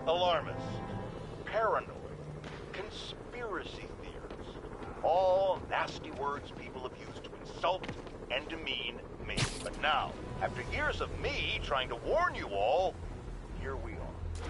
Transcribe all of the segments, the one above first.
alarmists, paranoid, conspiracy theorists. All nasty words people have used to insult and demean me. But now, after years of me trying to warn you all, here we are.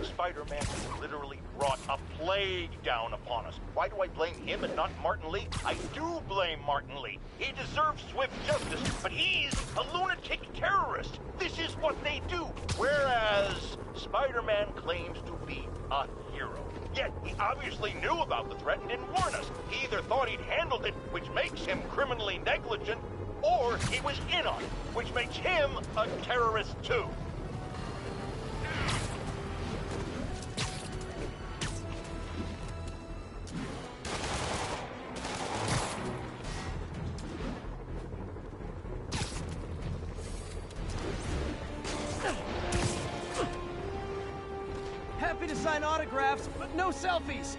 Spider-Man has literally brought a plague down upon us. Why do I blame him and not Martin Lee? I do blame Martin Lee. He deserves swift justice, but he's a lunatic terrorist. This is what they do. Whereas Spider-Man claims to be a hero. Yet he obviously knew about the threat and didn't warn us. He either thought he'd handled it, which makes him criminally negligent, or he was in on it, which makes him a terrorist too. Happy to sign autographs, but no selfies!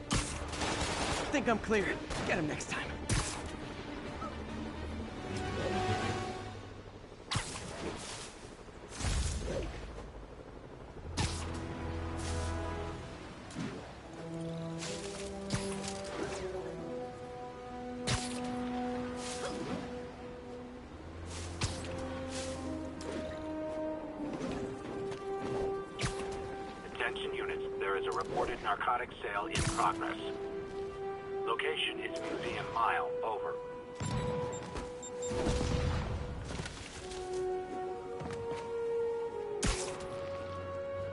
I think I'm clear. Get him next time. Attention units, there is a reported narcotics sale in progress. Location is Museum Mile, over.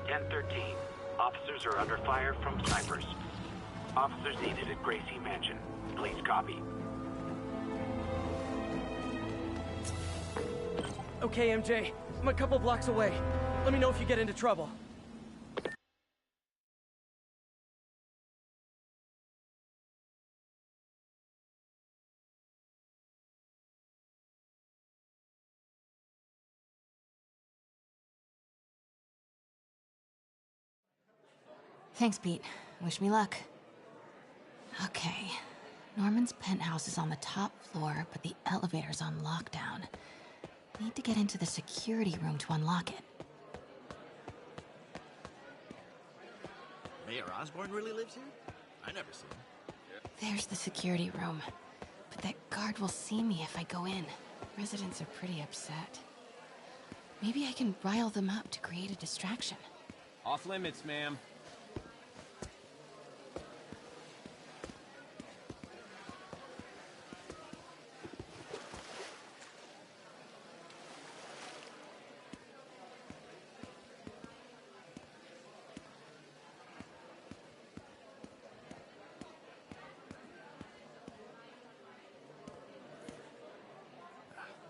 (10:13). Officers are under fire from snipers. Officers needed at Gracie Mansion. Please copy. Okay, MJ. I'm a couple blocks away. Let me know if you get into trouble. Thanks, Pete. Wish me luck. Okay. Norman's penthouse is on the top floor, but the elevator's on lockdown. Need to get into the security room to unlock it. Mayor Osborn really lives here? I never seen him. There's the security room. But that guard will see me if I go in. Residents are pretty upset. Maybe I can rile them up to create a distraction. Off limits, ma'am.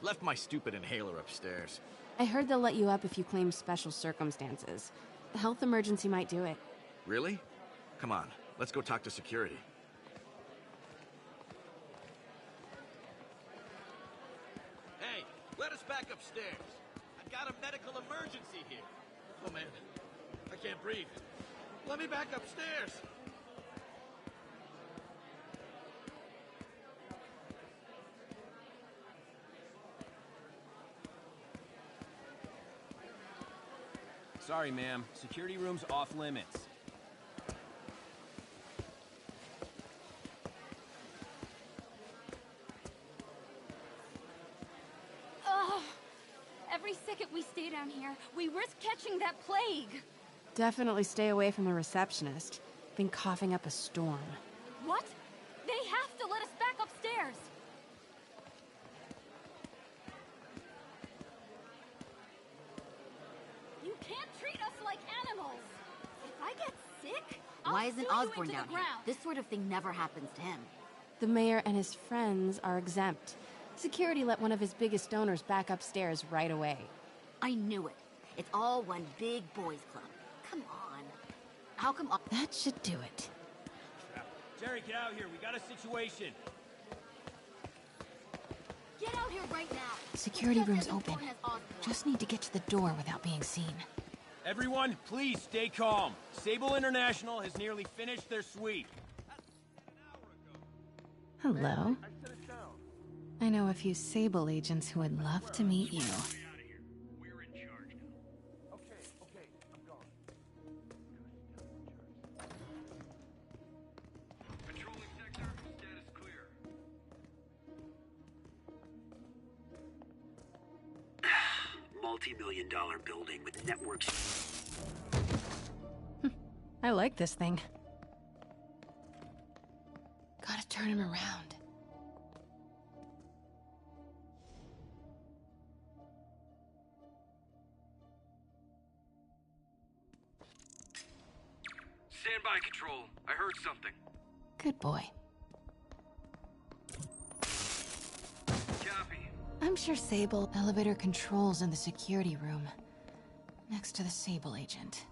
Left my stupid inhaler upstairs. I heard they'll let you up if you claim special circumstances. A health emergency might do it. Really? Come on, let's go talk to security. Hey, let us back upstairs. I've got a medical emergency here. Oh man, I can't breathe. Let me back upstairs. Sorry, ma'am. Security room's off limits. Ugh. Every second we stay down here, we risk catching that plague. Definitely stay away from the receptionist. Been coughing up a storm. What? They have to let us back upstairs. You can't treat us like animals. If I get sick, Why I'll isn't sue you Osborn into down the here? ground. This sort of thing never happens to him. The mayor and his friends are exempt. Security let one of his biggest donors back upstairs right away. I knew it. It's all one big boys club. Come on. How come... That should do it. Jerry, get out here. We got a situation. Get out here right now. Security Just room's as open. important as Osborn. Just need to get to the door without being seen. Everyone, please stay calm. Sable International has nearly finished their sweep. Hello. I know a few Sable agents who would love to meet you. We're in charge now. Okay, I'm gone. Patrolling sector, status clear. Multi-million-dollar building with networks. I like this thing. Gotta turn him around. Stand by, Control. I heard something. Good boy. Copy. I'm sure Sable elevator controls in the security room, next to the Sable agent.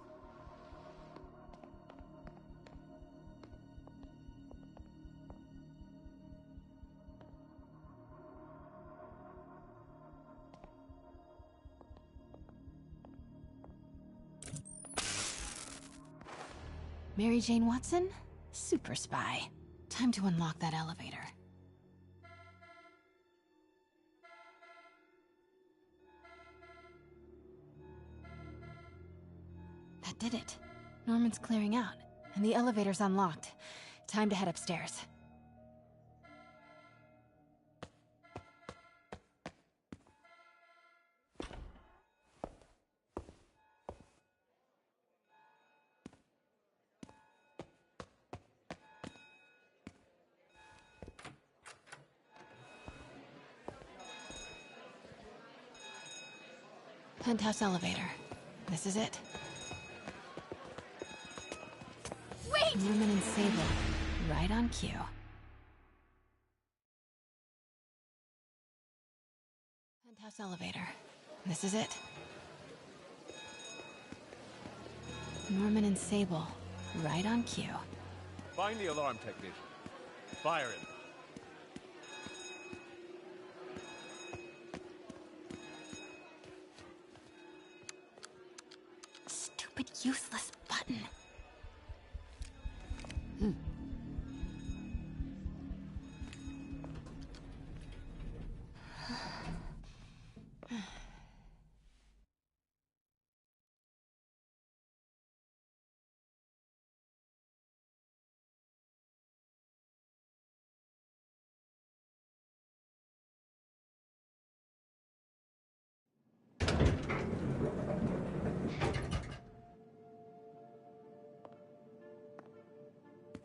Mary Jane Watson? Super spy. Time to unlock that elevator. That did it. Norman's clearing out, and the elevator's unlocked. Time to head upstairs. Penthouse elevator. This is it. Wait! Norman and Sable. Right on cue. Penthouse elevator. This is it. Norman and Sable. Right on cue. Find the alarm technician. Fire him. Stupid, useless button.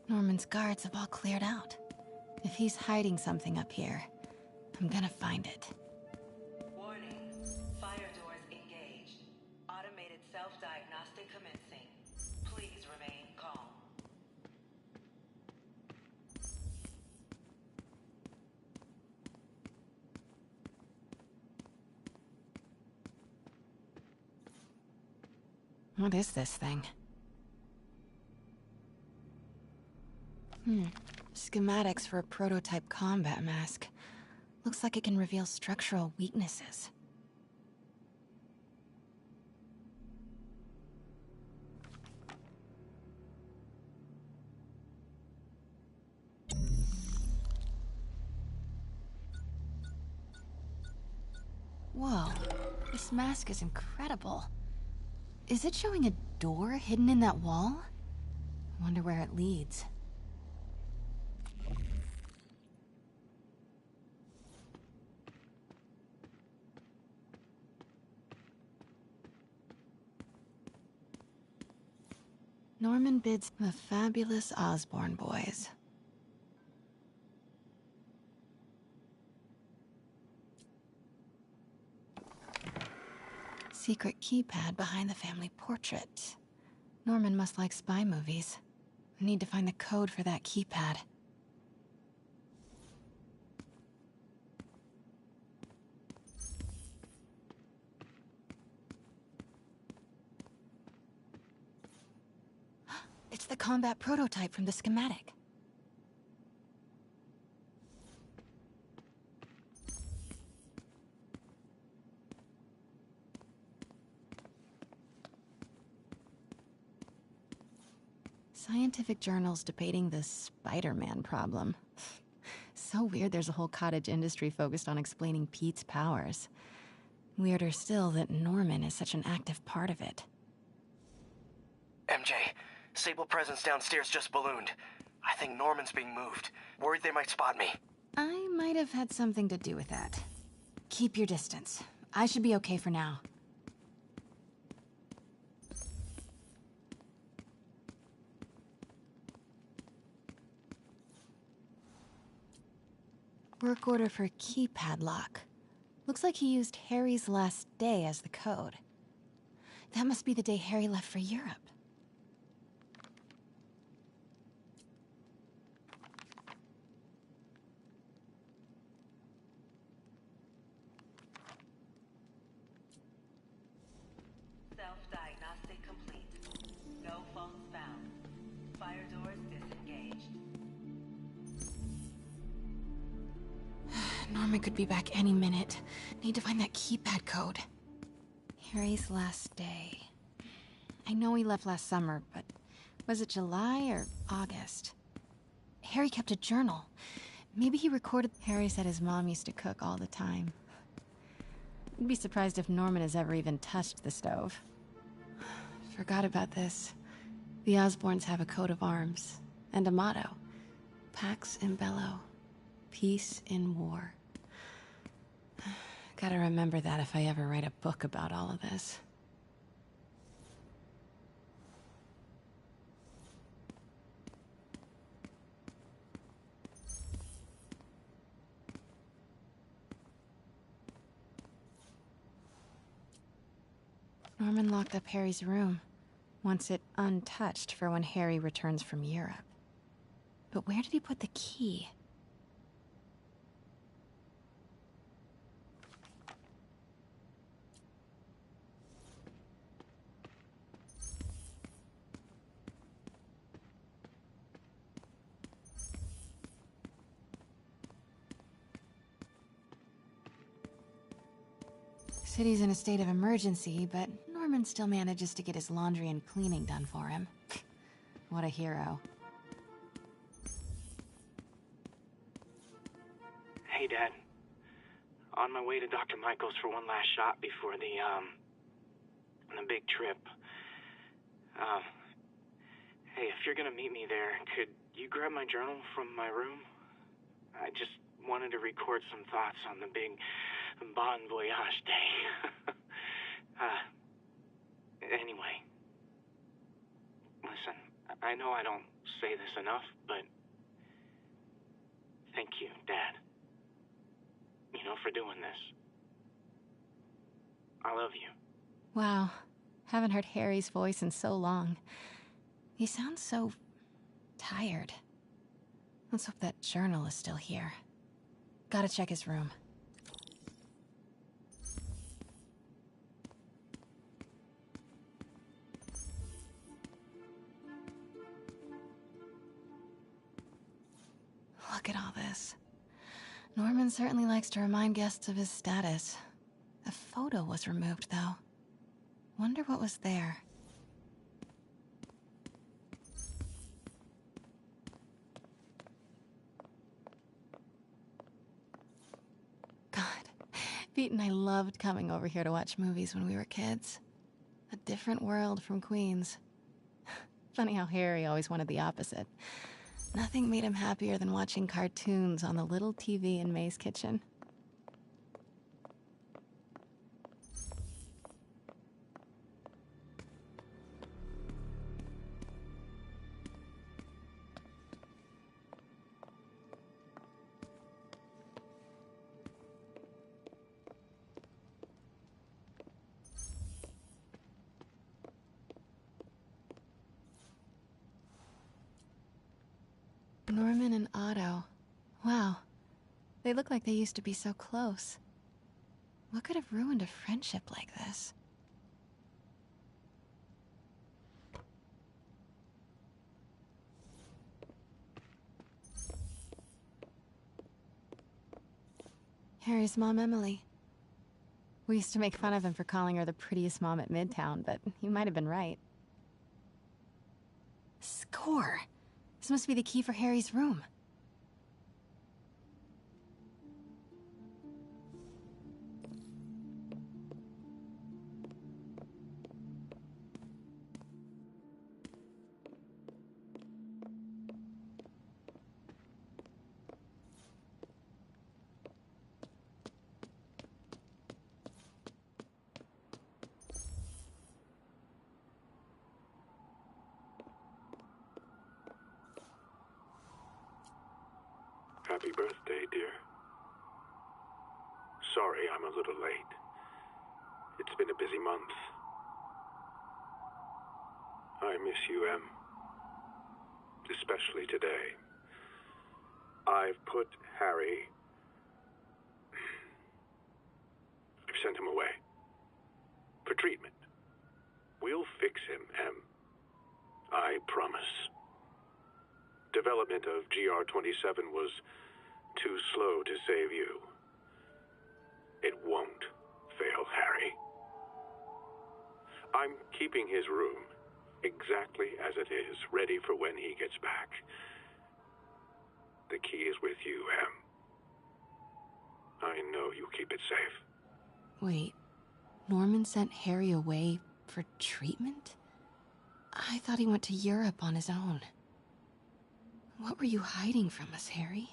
Norman's guards have all cleared out. If he's hiding something up here, I'm gonna find it. Warning. Fire doors engaged. Automated self-diagnostic commencing. Please remain calm. What is this thing? Schematics for a prototype combat mask. Looks like it can reveal structural weaknesses. Whoa, this mask is incredible. Is it showing a door hidden in that wall? I wonder where it leads. Norman bids the fabulous Osborn boys. Secret keypad behind the family portrait. Norman must like spy movies. I need to find the code for that keypad. It's the combat prototype from the schematic. Scientific journals debating the Spiderman problem. So weird there's a whole cottage industry focused on explaining Pete's powers. Weirder still that Norman is such an active part of it. MJ, Sable presence downstairs just ballooned. I think Norman's being moved. Worried they might spot me. I might have had something to do with that. Keep your distance. I should be okay for now. Work order for keypad lock. Looks like he used Harry's last day as the code. That must be the day Harry left for Europe. Self-diagnostic complete. No faults found. Fire doors disengaged. Norman could be back any minute. Need to find that keypad code. Harry's last day. I know he left last summer, but was it July or August? Harry kept a journal. Maybe he recorded. Harry said his mom used to cook all the time. I'd be surprised if Norman has ever even touched the stove. Forgot about this. The Osborns have a coat of arms and a motto. Pax in bello. Peace in war. Gotta remember that if I ever write a book about all of this. Norman locked up Harry's room, wants it untouched for when Harry returns from Europe. But where did he put the key? City's in a state of emergency, but Norman still manages to get his laundry and cleaning done for him. What a hero. Hey, Dad. On my way to Dr. Michael's for one last shot before the big trip. Hey, if you're gonna meet me there, could you grab my journal from my room? I just wanted to record some thoughts on the big bon voyage day. Anyway. Listen, I know I don't say this enough, but thank you, Dad. You know, for doing this. I love you. Wow. Haven't heard Harry's voice in so long. He sounds so tired. Let's hope that journal is still here. Gotta check his room. Look at all this. Norman certainly likes to remind guests of his status. A photo was removed, though. Wonder what was there. God, Pete and I loved coming over here to watch movies when we were kids. A different world from Queens. Funny how Harry always wanted the opposite. Nothing made him happier than watching cartoons on the little TV in May's kitchen. Norman and Otto. Wow. They look like they used to be so close. What could have ruined a friendship like this? Harry's mom, Emily. We used to make fun of him for calling her the prettiest mom at Midtown, but he might have been right. Score! This must be the key for Harry's room. Happy birthday, dear. Sorry I'm a little late. It's been a busy month. I miss you, Em. Especially today. I've put Harry... I've sent him away. For treatment. We'll fix him, Em. I promise. Development of GR-27 was too slow to save you. It won't fail Harry. I'm keeping his room exactly as it is, ready for when he gets back. The key is with you, Em. I know you'll keep it safe. Wait, Norman sent Harry away for treatment? I thought he went to Europe on his own. What were you hiding from us, Harry?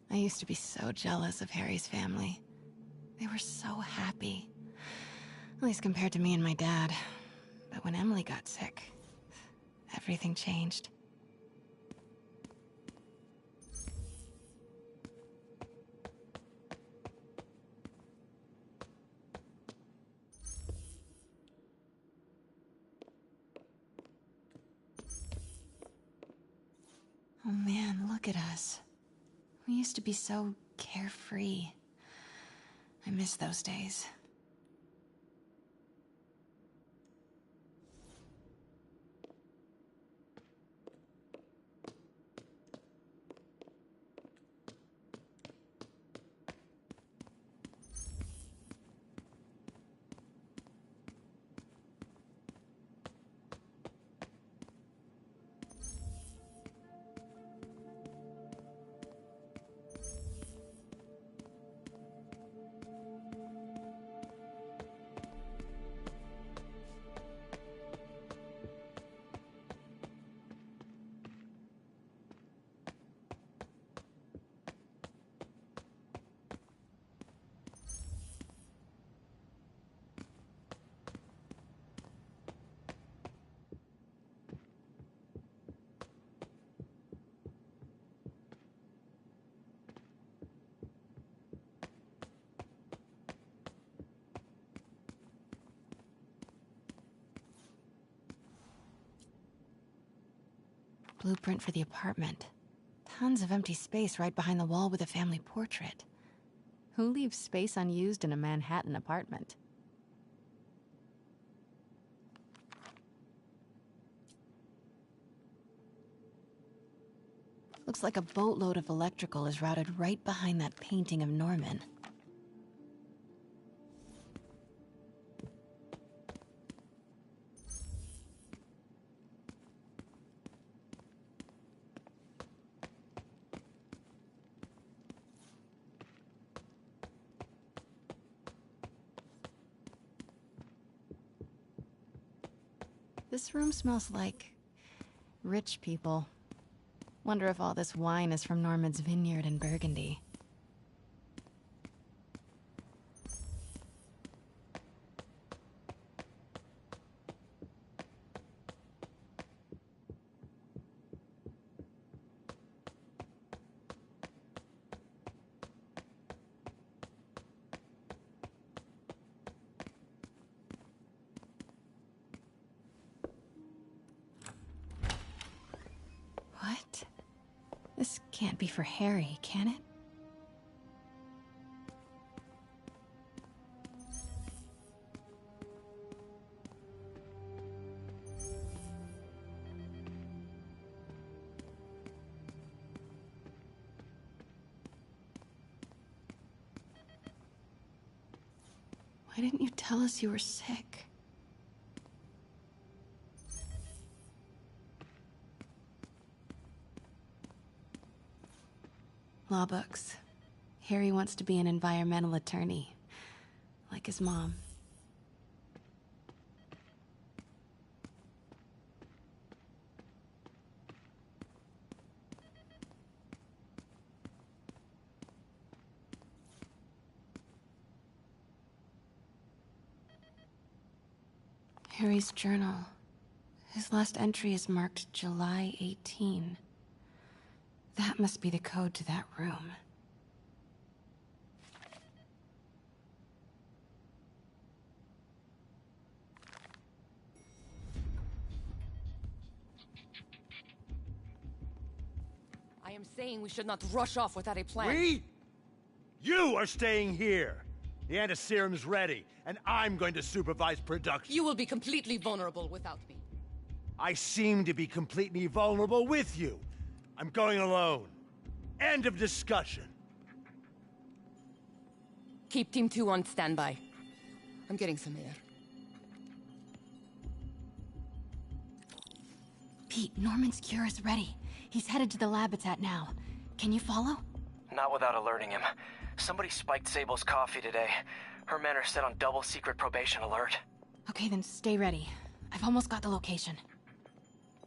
I used to be so jealous of Harry's family. They were so happy. At least compared to me and my dad. But when Emily got sick, everything changed. Oh man, look at us. We used to be so carefree. I miss those days. Blueprint for the apartment. Tons of empty space right behind the wall with a family portrait. Who leaves space unused in a Manhattan apartment? Looks like a boatload of electrical is routed right behind that painting of Norman. This room smells like rich people. Wonder if all this wine is from Norman's vineyard in Burgundy. What? This can't be for Harry, can it? Why didn't you tell us you were sick? Law books. Harry wants to be an environmental attorney, like his mom. Harry's journal. His last entry is marked July 18. That must be the code to that room. I am saying we should not rush off without a plan. We? You are staying here. The antiserum's ready, and I'm going to supervise production. You will be completely vulnerable without me. I seem to be completely vulnerable with you. I'm going alone. End of discussion. Keep Team 2 on standby. I'm getting some air. Pete, Norman's cure is ready. He's headed to the lab it's at now. Can you follow? Not without alerting him. Somebody spiked Sable's coffee today. Her men are set on double secret probation alert. Okay, then stay ready. I've almost got the location.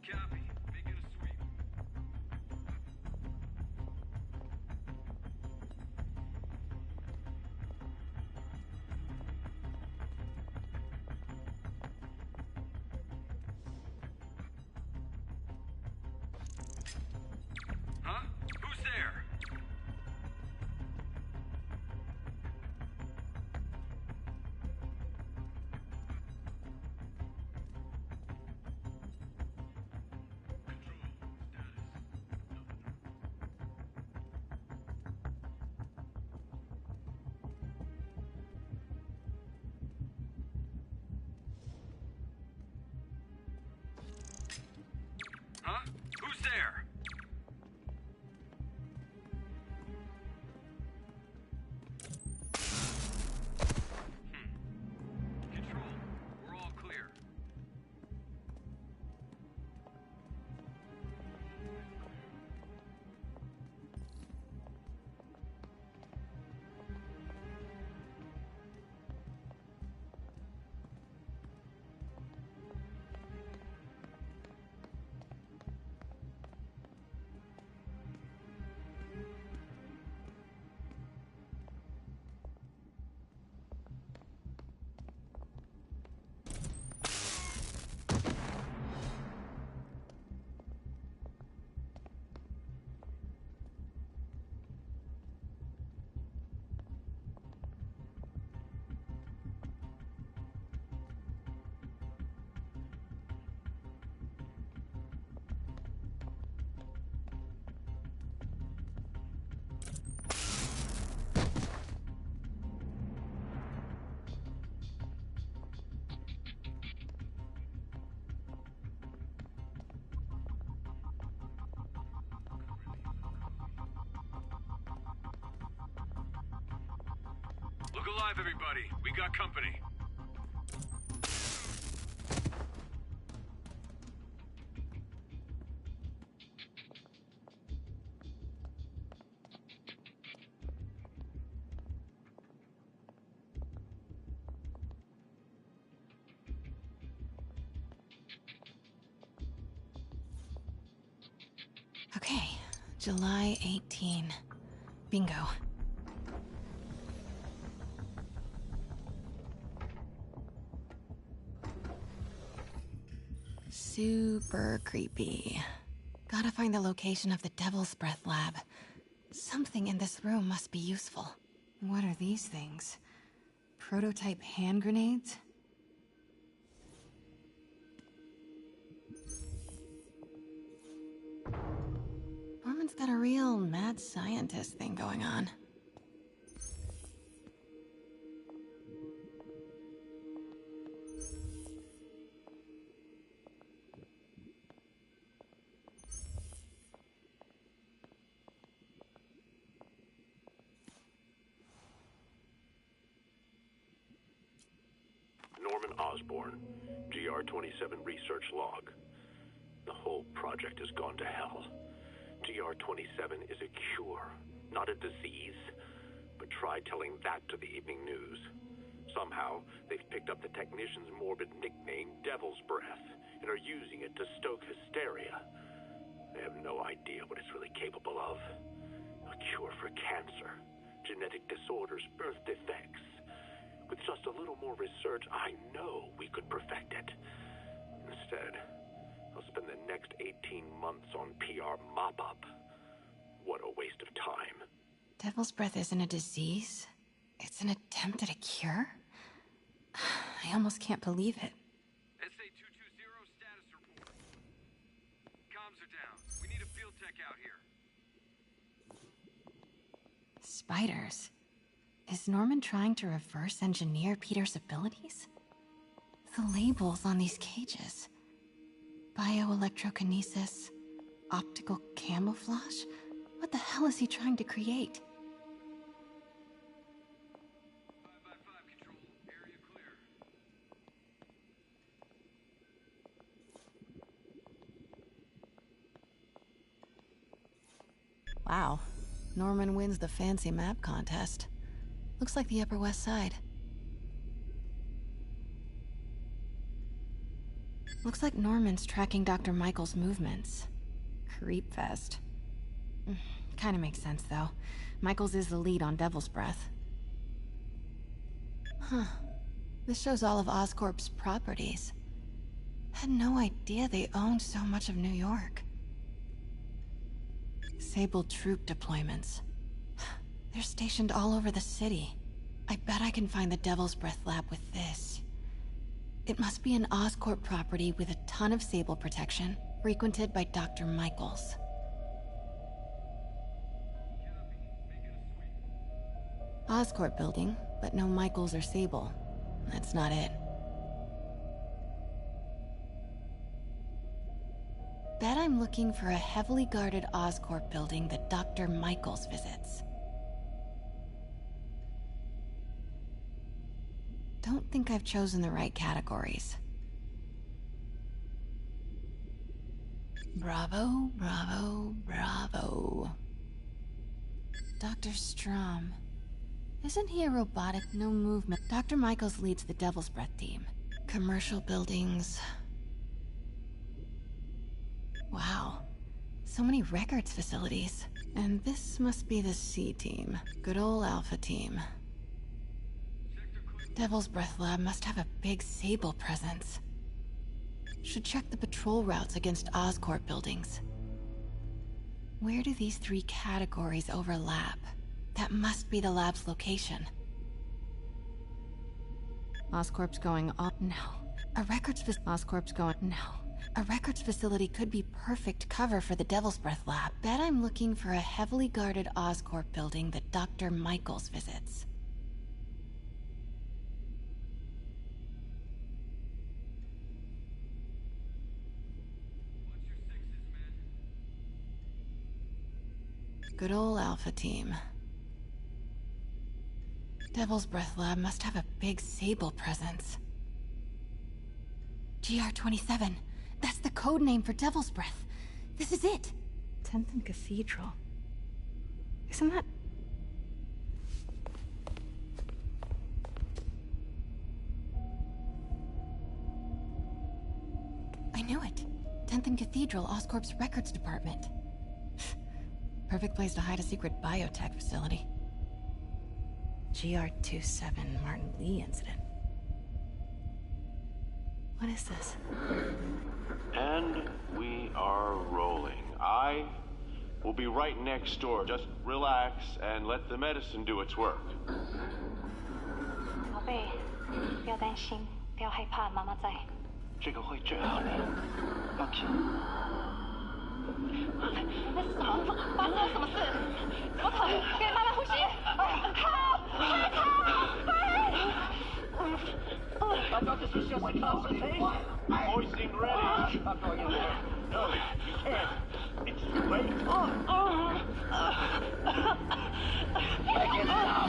Copy. Making a sweep. Huh? Who's there? Huh? Who's there? Control. We're all clear. Look alive, everybody. We got company. Okay, July 18. Bingo. Super creepy. Gotta find the location of the Devil's Breath lab. Something in this room must be useful. What are these things? Prototype hand grenades? Norman's got a real mad scientist thing going on. Norman Osborn, GR-27 research log. The whole project has gone to hell. GR-27 is a cure, not a disease. But try telling that to the evening news. Somehow, they've picked up the technician's morbid nickname, Devil's Breath, and are using it to stoke hysteria. They have no idea what it's really capable of. A cure for cancer, genetic disorders, birth defects. With just a little more research, I know we could perfect it. Instead, I'll spend the next 18 months on PR mop-up. What a waste of time. Devil's breath isn't a disease. It's an attempt at a cure? I almost can't believe it. SA-220 status report. Comms are down. We need a field tech out here. Spiders. Is Norman trying to reverse engineer Peter's abilities? The labels on these cages. Bioelectrokinesis, optical camouflage? What the hell is he trying to create? 5 control. Area clear. Wow. Norman wins the fancy map contest. Looks like the Upper West Side. Looks like Norman's tracking Dr. Michael's movements. Creepfest. Kinda makes sense, though. Michael's is the lead on Devil's Breath. Huh. This shows all of Oscorp's properties. Had no idea they owned so much of New York. Sable troop deployments. They're stationed all over the city. I bet I can find the Devil's Breath lab with this. It must be an Oscorp property with a ton of Sable protection, frequented by Dr. Michaels. Oscorp building, but no Michaels or Sable. That's not it. Bet I'm looking for a heavily guarded Oscorp building that Dr. Michaels visits. Don't think I've chosen the right categories. Bravo, bravo, bravo. Dr. Strom. Isn't he a robotic, no movement? Dr. Michaels leads the Devil's Breath team. Commercial buildings. Wow. So many records facilities. And this must be the C team. Good old Alpha team. Devil's Breath Lab must have a big Sable presence. Should check the patrol routes against Oscorp buildings. Where do these three categories overlap? That must be the lab's location. Oscorp's going on. No. Oscorp's going. No. A records facility could be perfect cover for the Devil's Breath lab. Bet I'm looking for a heavily guarded Oscorp building that Dr. Michaels visits. Good old Alpha team. Devil's Breath Lab must have a big Sable presence. GR-27. That's the code name for Devil's Breath. This is it. 10th and Cathedral. Isn't that... I knew it. 10th and Cathedral, Oscorp's records department. Perfect place to hide a secret biotech facility. GR-27 Martin Lee incident. What is this? And we are rolling. I will be right next door. Just relax and let the medicine do its work. 宝贝，不要担心，不要害怕，妈妈在。这个会治好的，放心。那是什么？发生了什么事？怎么可能？给妈妈呼吸！好，快逃！I've got this is just like consultation. Hoisting ready. I'm going in there. No, you can't. It's too late. Make it stop.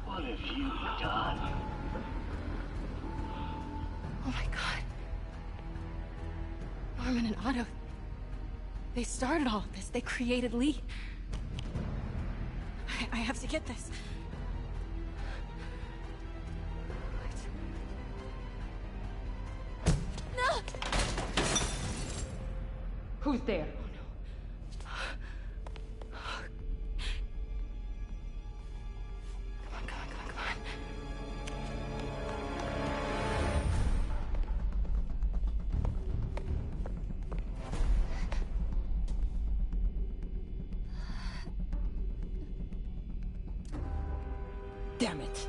What have you done? Oh my god. Norman and Otto. They started all of this. They created Lee. I have to get this. Who's there? Damn it.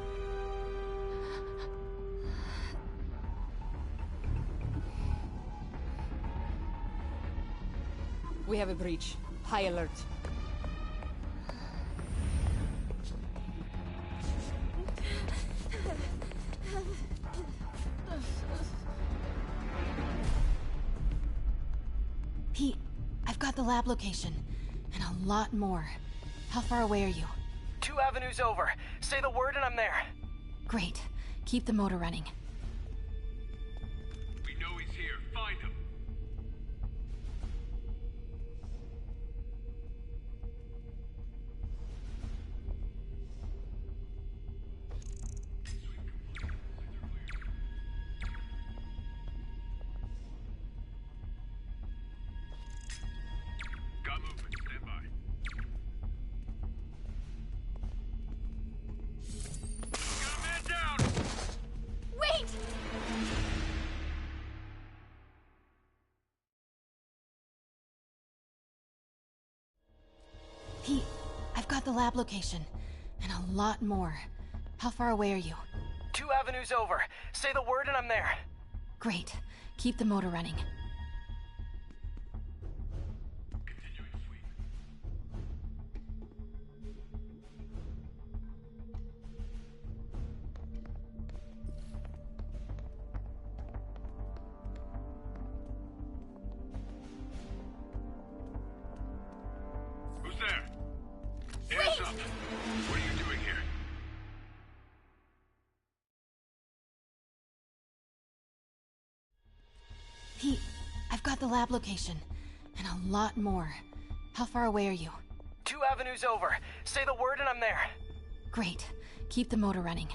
We have a breach. High alert. Pete, I've got the lab location. And a lot more. How far away are you? 2 avenues over. Say the word and I'm there. Great. Keep the motor running. We know he's here. Find him. Got movement. Stand by. Got a man down! Wait! Pete, I've got the lab location. And a lot more. How far away are you? 2 avenues over. Say the word and I'm there. Great. Keep the motor running. Who's there? Hands up! What are you doing here? Pete, I've got the lab location. And a lot more. How far away are you? 2 avenues over. Say the word and I'm there. Great. Keep the motor running.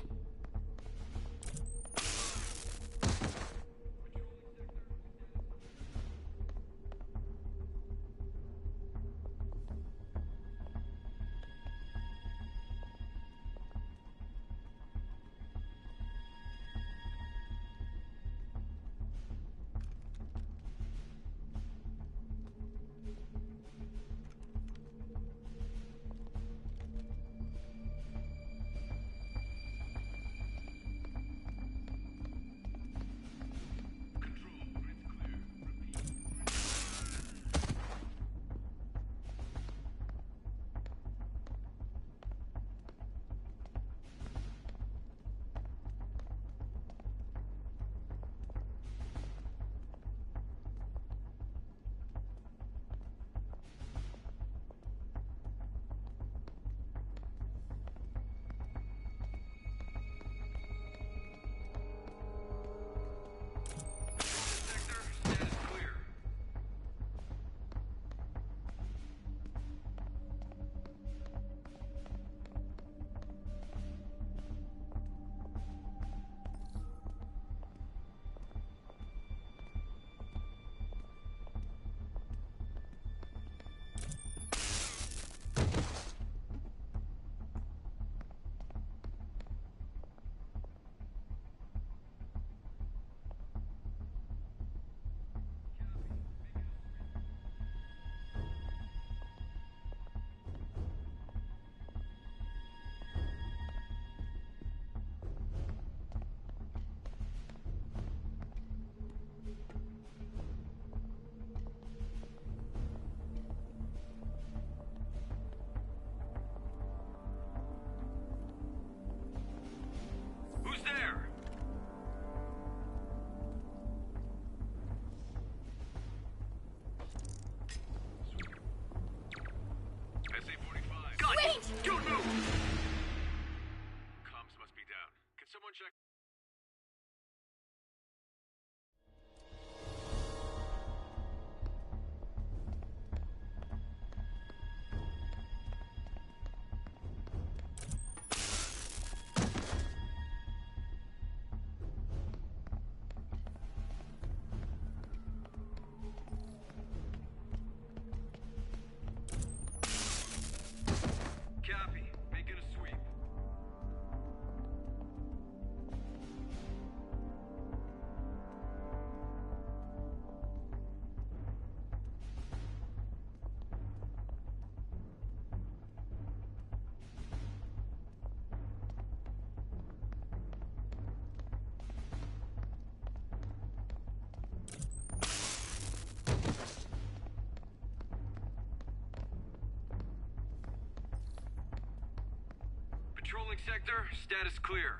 patrolling sector. Status clear.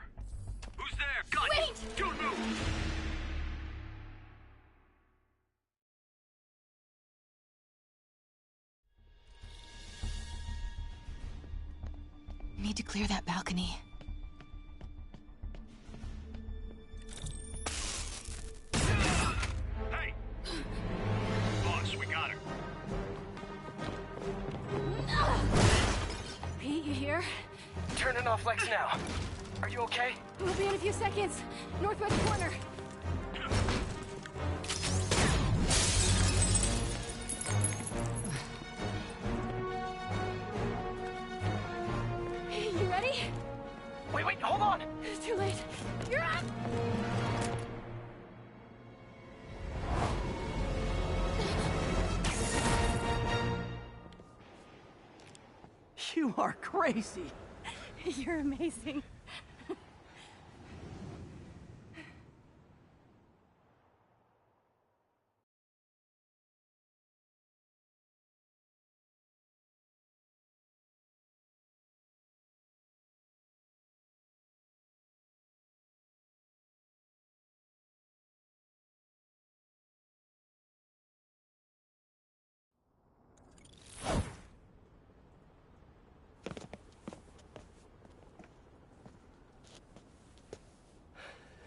Who's there? Gun! Wait! Don't move! Need to clear that balcony. Hey! Boss, we got her. Pete, you here? Turning off Lex now. Are you okay? We'll be in a few seconds. Northwest corner. You ready? Wait, hold on! It's too late. You're up! You are crazy. You're amazing.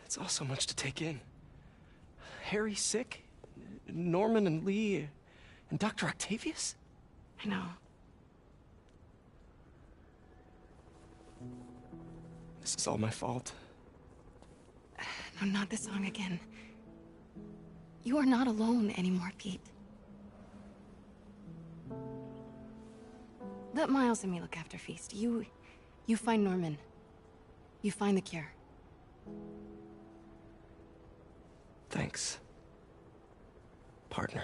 It's all so much to take in. Harry sick? Norman and Lee and Dr. Octavius? I know. This is all my fault. No, not the song again. You are not alone anymore, Pete. Let Miles and me look after Feast. You find Norman. You find the cure. Thanks, partner.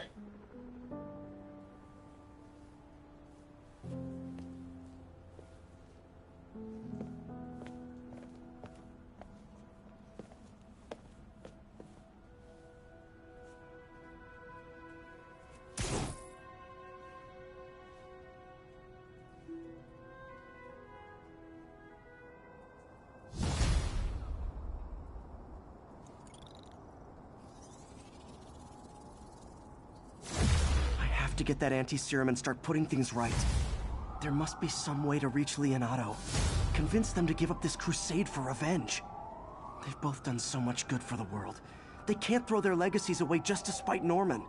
To get that anti-serum and start putting things right. There must be some way to reach Leonardo. Convince them to give up this crusade for revenge. They've both done so much good for the world. They can't throw their legacies away just to spite Norman.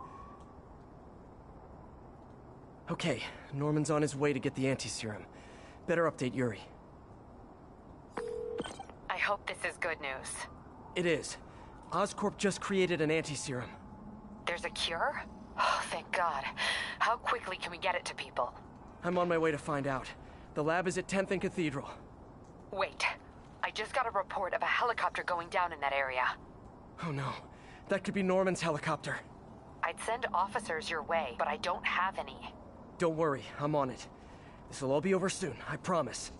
Okay, Norman's on his way to get the anti-serum. Better update Yuri. I hope this is good news. It is. Oscorp just created an anti-serum. There's a cure? Oh, thank God. How quickly can we get it to people? I'm on my way to find out. The lab is at 10th and Cathedral. Wait. I just got a report of a helicopter going down in that area. Oh no. That could be Norman's helicopter. I'd send officers your way, but I don't have any. Don't worry, I'm on it. This'll all be over soon, I promise.